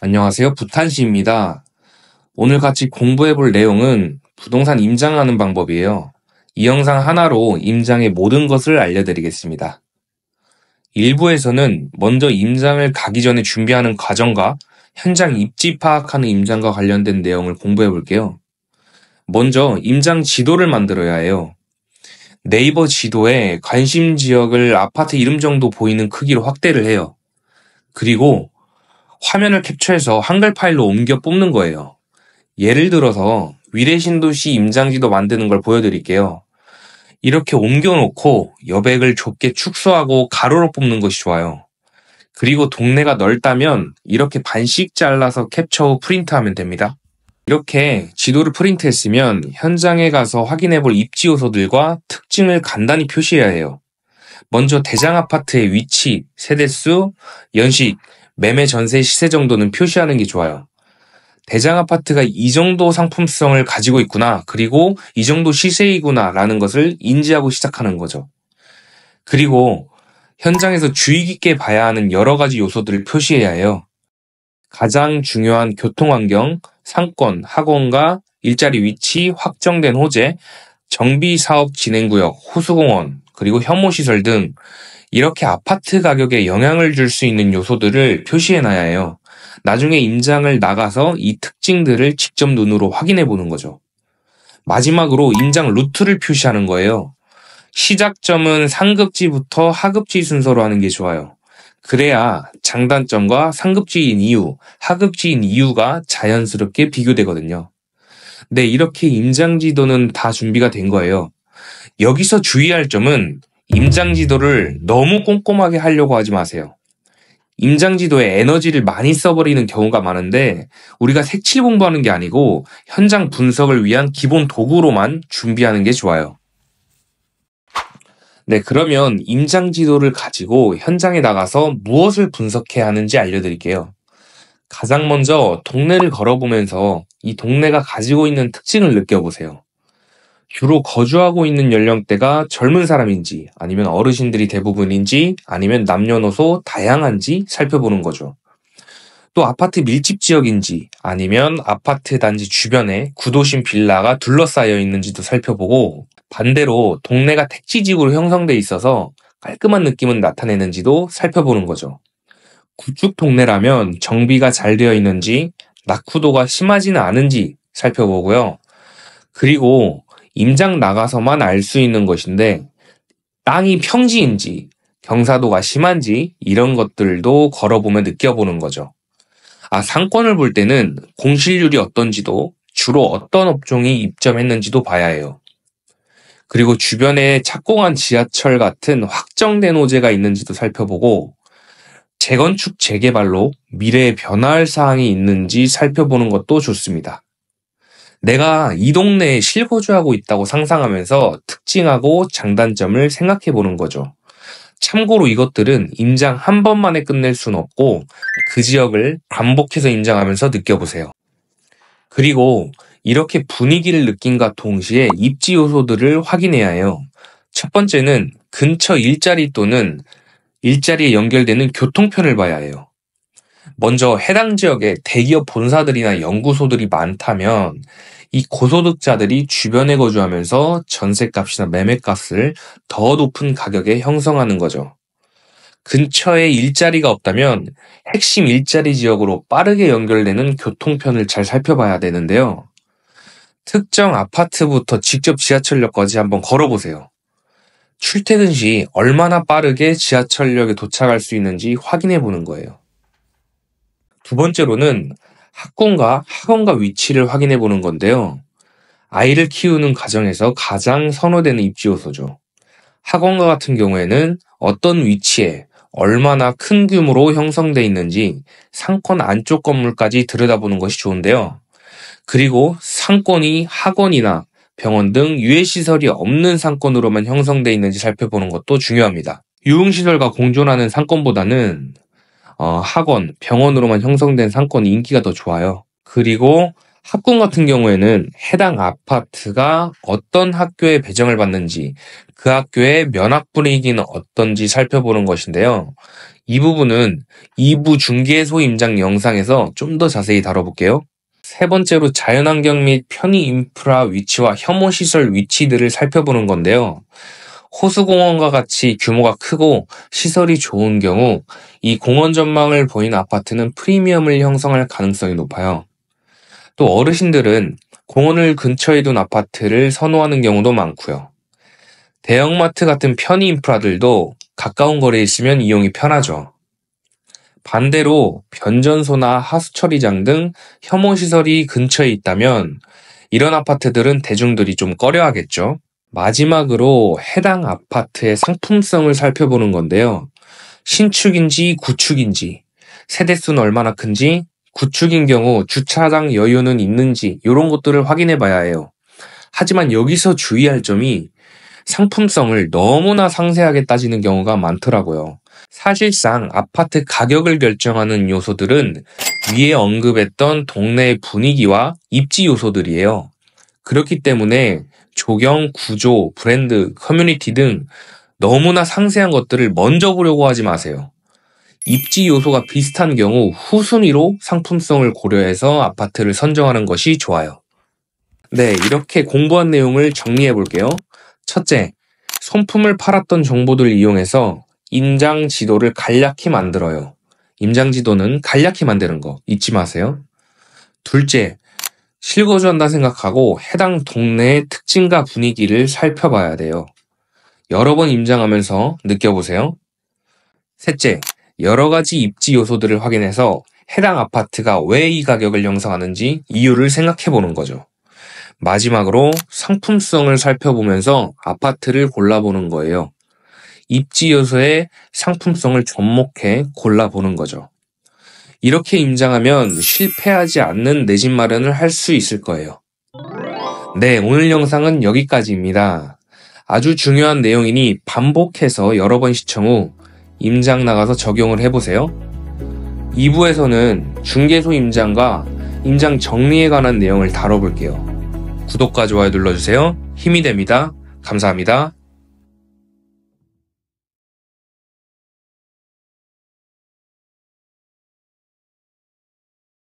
안녕하세요. 부탄시입니다. 오늘 같이 공부해 볼 내용은 부동산 임장하는 방법이에요. 이 영상 하나로 임장의 모든 것을 알려드리겠습니다. 1부에서는 먼저 임장을 가기 전에 준비하는 과정과 현장 입지 파악하는 임장과 관련된 내용을 공부해 볼게요. 먼저 임장 지도를 만들어야 해요. 네이버 지도에 관심 지역을 아파트 이름 정도 보이는 크기로 확대를 해요. 그리고 화면을 캡처해서 한글 파일로 옮겨 뽑는 거예요. 예를 들어서 위례신도시 임장지도 만드는 걸 보여드릴게요. 이렇게 옮겨놓고 여백을 좁게 축소하고 가로로 뽑는 것이 좋아요. 그리고 동네가 넓다면 이렇게 반씩 잘라서 캡처 후 프린트하면 됩니다. 이렇게 지도를 프린트했으면 현장에 가서 확인해 볼 입지 요소들과 특징을 간단히 표시해야 해요. 먼저 대장 아파트의 위치, 세대수, 연식, 매매 전세 시세 정도는 표시하는 게 좋아요. 대장 아파트가 이 정도 상품성을 가지고 있구나, 그리고 이 정도 시세이구나 라는 것을 인지하고 시작하는 거죠. 그리고 현장에서 주의 깊게 봐야 하는 여러 가지 요소들을 표시해야 해요. 가장 중요한 교통환경, 상권, 학원가, 일자리 위치, 확정된 호재, 정비사업 진행구역, 호수공원, 그리고 혐오시설 등 이렇게 아파트 가격에 영향을 줄 수 있는 요소들을 표시해놔야 해요. 나중에 임장을 나가서 이 특징들을 직접 눈으로 확인해 보는 거죠. 마지막으로 임장 루트를 표시하는 거예요. 시작점은 상급지부터 하급지 순서로 하는 게 좋아요. 그래야 장단점과 상급지인 이유, 하급지인 이유가 자연스럽게 비교되거든요. 네, 이렇게 임장 지도는 다 준비가 된 거예요. 여기서 주의할 점은 임장 지도를 너무 꼼꼼하게 하려고 하지 마세요. 임장 지도에 에너지를 많이 써버리는 경우가 많은데 우리가 색칠 공부하는 게 아니고 현장 분석을 위한 기본 도구로만 준비하는 게 좋아요. 네, 그러면 임장 지도를 가지고 현장에 나가서 무엇을 분석해야 하는지 알려드릴게요. 가장 먼저 동네를 걸어보면서 이 동네가 가지고 있는 특징을 느껴보세요. 주로 거주하고 있는 연령대가 젊은 사람인지, 아니면 어르신들이 대부분인지, 아니면 남녀노소 다양한지 살펴보는 거죠. 또 아파트 밀집 지역인지, 아니면 아파트 단지 주변에 구도심 빌라가 둘러싸여 있는지도 살펴보고, 반대로 동네가 택지지구로 형성돼 있어서 깔끔한 느낌은 나타내는지도 살펴보는 거죠. 구축 동네라면 정비가 잘 되어 있는지, 낙후도가 심하지는 않은지 살펴보고요. 그리고 임장 나가서만 알 수 있는 것인데 땅이 평지인지 경사도가 심한지 이런 것들도 걸어보며 느껴보는 거죠. 상권을 볼 때는 공실률이 어떤지도, 주로 어떤 업종이 입점했는지도 봐야 해요. 그리고 주변에 착공한 지하철 같은 확정된 호재가 있는지도 살펴보고, 재건축 재개발로 미래에 변화할 사항이 있는지 살펴보는 것도 좋습니다. 내가 이 동네에 실거주하고 있다고 상상하면서 특징하고 장단점을 생각해 보는 거죠. 참고로 이것들은 임장 한 번만에 끝낼 수는 없고 그 지역을 반복해서 임장하면서 느껴보세요. 그리고 이렇게 분위기를 느낀과 동시에 입지 요소들을 확인해야 해요. 첫 번째는 근처 일자리 또는 일자리에 연결되는 교통편을 봐야 해요. 먼저 해당 지역에 대기업 본사들이나 연구소들이 많다면 이 고소득자들이 주변에 거주하면서 전셋값이나 매매값을 더 높은 가격에 형성하는 거죠. 근처에 일자리가 없다면 핵심 일자리 지역으로 빠르게 연결되는 교통편을 잘 살펴봐야 되는데요. 특정 아파트부터 직접 지하철역까지 한번 걸어보세요. 출퇴근 시 얼마나 빠르게 지하철역에 도착할 수 있는지 확인해 보는 거예요. 두 번째로는 학군과 학원가 위치를 확인해 보는 건데요. 아이를 키우는 가정에서 가장 선호되는 입지 요소죠. 학원가 같은 경우에는 어떤 위치에 얼마나 큰 규모로 형성돼 있는지 상권 안쪽 건물까지 들여다보는 것이 좋은데요. 그리고 상권이 학원이나 병원 등 유해시설이 없는 상권으로만 형성돼 있는지 살펴보는 것도 중요합니다. 유흥시설과 공존하는 상권보다는 학원, 병원으로만 형성된 상권이 인기가 더 좋아요. 그리고 합군 같은 경우에는 해당 아파트가 어떤 학교에 배정을 받는지, 그 학교의 면학 분위기는 어떤지 살펴보는 것인데요. 이 부분은 2부 중개소 임장 영상에서 좀 더 자세히 다뤄볼게요. 세 번째로 자연환경 및 편의 인프라 위치와 혐오시설 위치들을 살펴보는 건데요. 호수공원과 같이 규모가 크고 시설이 좋은 경우 이 공원 전망을 보이는 아파트는 프리미엄을 형성할 가능성이 높아요. 또 어르신들은 공원을 근처에 둔 아파트를 선호하는 경우도 많고요. 대형마트 같은 편의 인프라들도 가까운 거리에 있으면 이용이 편하죠. 반대로 변전소나 하수처리장 등 혐오시설이 근처에 있다면 이런 아파트들은 대중들이 좀 꺼려하겠죠. 마지막으로 해당 아파트의 상품성을 살펴보는 건데요. 신축인지 구축인지, 세대수는 얼마나 큰지, 구축인 경우 주차장 여유는 있는지 이런 것들을 확인해 봐야 해요. 하지만 여기서 주의할 점이 상품성을 너무나 상세하게 따지는 경우가 많더라고요. 사실상 아파트 가격을 결정하는 요소들은 위에 언급했던 동네의 분위기와 입지 요소들이에요. 그렇기 때문에 조경, 구조, 브랜드, 커뮤니티 등 너무나 상세한 것들을 먼저 보려고 하지 마세요. 입지 요소가 비슷한 경우 후순위로 상품성을 고려해서 아파트를 선정하는 것이 좋아요. 네, 이렇게 공부한 내용을 정리해 볼게요. 첫째, 손품을 팔았던 정보들을 이용해서 임장 지도를 간략히 만들어요. 임장 지도는 간략히 만드는 거 잊지 마세요. 둘째, 실거주한다 생각하고 해당 동네의 특징과 분위기를 살펴봐야 돼요. 여러 번 임장하면서 느껴보세요. 셋째, 여러 가지 입지 요소들을 확인해서 해당 아파트가 왜 이 가격을 형성하는지 이유를 생각해 보는 거죠. 마지막으로 상품성을 살펴보면서 아파트를 골라보는 거예요. 입지 요소의 상품성을 접목해 골라보는 거죠. 이렇게 임장하면 실패하지 않는 내 집 마련을 할 수 있을 거예요. 네, 오늘 영상은 여기까지입니다. 아주 중요한 내용이니 반복해서 여러 번 시청 후 임장 나가서 적용을 해보세요. 2부에서는 중개소 임장과 임장 정리에 관한 내용을 다뤄볼게요. 구독과 좋아요 눌러주세요. 힘이 됩니다. 감사합니다.